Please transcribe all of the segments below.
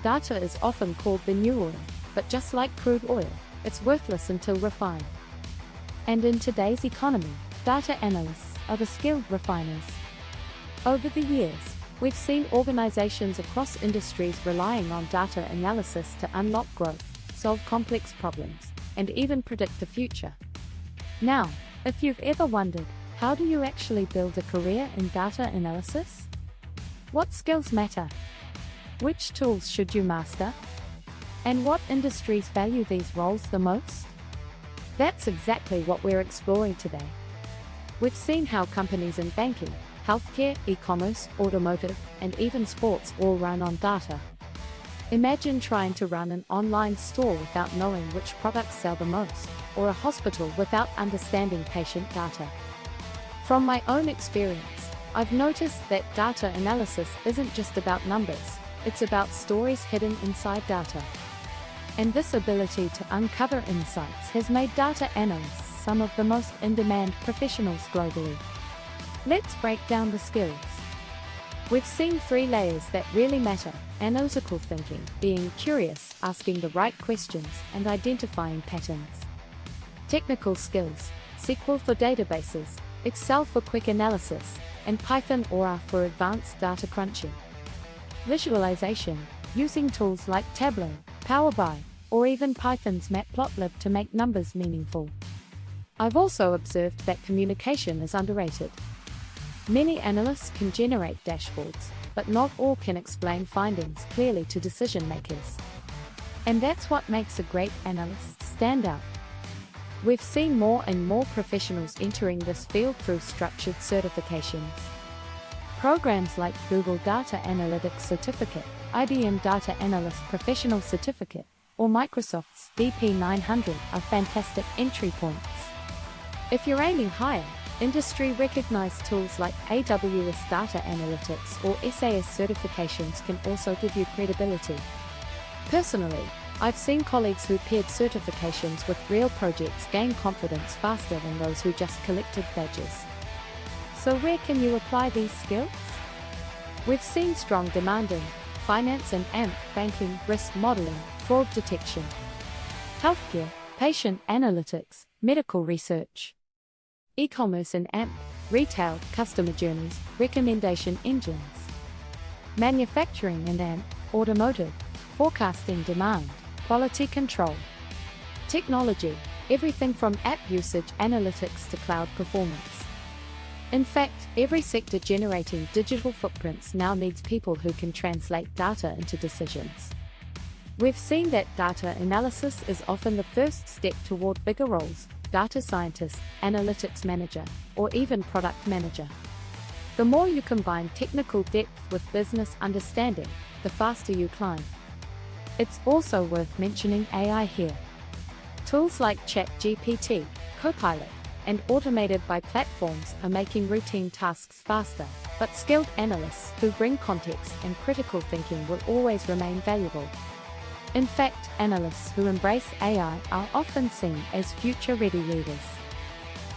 Data is often called the new oil, but just like crude oil, it's worthless until refined. And in today's economy, data analysts are the skilled refiners. Over the years, we've seen organizations across industries relying on data analysis to unlock growth, solve complex problems, and even predict the future. Now, if you've ever wondered, how do you actually build a career in data analysis? What skills matter? Which tools should you master? And what industries value these roles the most? That's exactly what we're exploring today. We've seen how companies in banking, healthcare, e-commerce, automotive, and even sports all run on data. Imagine trying to run an online store without knowing which products sell the most, or a hospital without understanding patient data. From my own experience, I've noticed that data analysis isn't just about numbers, it's about stories hidden inside data. And this ability to uncover insights has made data analysts some of the most in-demand professionals globally. Let's break down the skills. We've seen 3 layers that really matter: analytical thinking, being curious, asking the right questions, and identifying patterns. Technical skills: SQL for databases, Excel for quick analysis, and Python or R for advanced data crunching. Visualization: using tools like Tableau, Power BI, or even Python's matplotlib to make numbers meaningful. I've also observed that communication is underrated. Many analysts can generate dashboards, but not all can explain findings clearly to decision makers. And that's what makes a great analyst stand out. We've seen more and more professionals entering this field through structured certifications. Programs like Google Data Analytics Certificate, IBM Data Analyst Professional Certificate, or Microsoft's DP900 are fantastic entry points. If you're aiming higher, industry-recognized tools like AWS Data Analytics or SAS certifications can also give you credibility. Personally, I've seen colleagues who paired certifications with real projects gain confidence faster than those who just collected badges. So where can you apply these skills? We've seen strong demand in finance and banking, risk modeling, fraud detection, healthcare, patient analytics, medical research, e-commerce and retail, customer journeys, recommendation engines, manufacturing and automotive, forecasting demand, quality control, technology, everything from app usage analytics to cloud performance. In fact, every sector generating digital footprints now needs people who can translate data into decisions. We've seen that data analysis is often the first step toward bigger roles: data scientist, analytics manager, or even product manager. The more you combine technical depth with business understanding, the faster you climb. It's also worth mentioning AI here. Tools like ChatGPT, Copilot, and automated by platforms are making routine tasks faster, but skilled analysts who bring context and critical thinking will always remain valuable. In fact, analysts who embrace AI are often seen as future-ready leaders.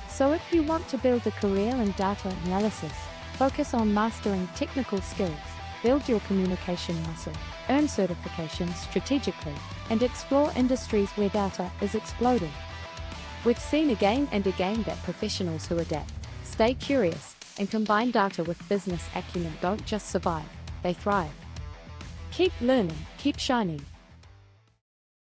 So if you want to build a career in data analysis, focus on mastering technical skills, build your communication muscle, earn certifications strategically, and explore industries where data is exploding. We've seen again and again that professionals who adapt, stay curious, and combine data with business acumen don't just survive, they thrive. Keep learning, keep shining,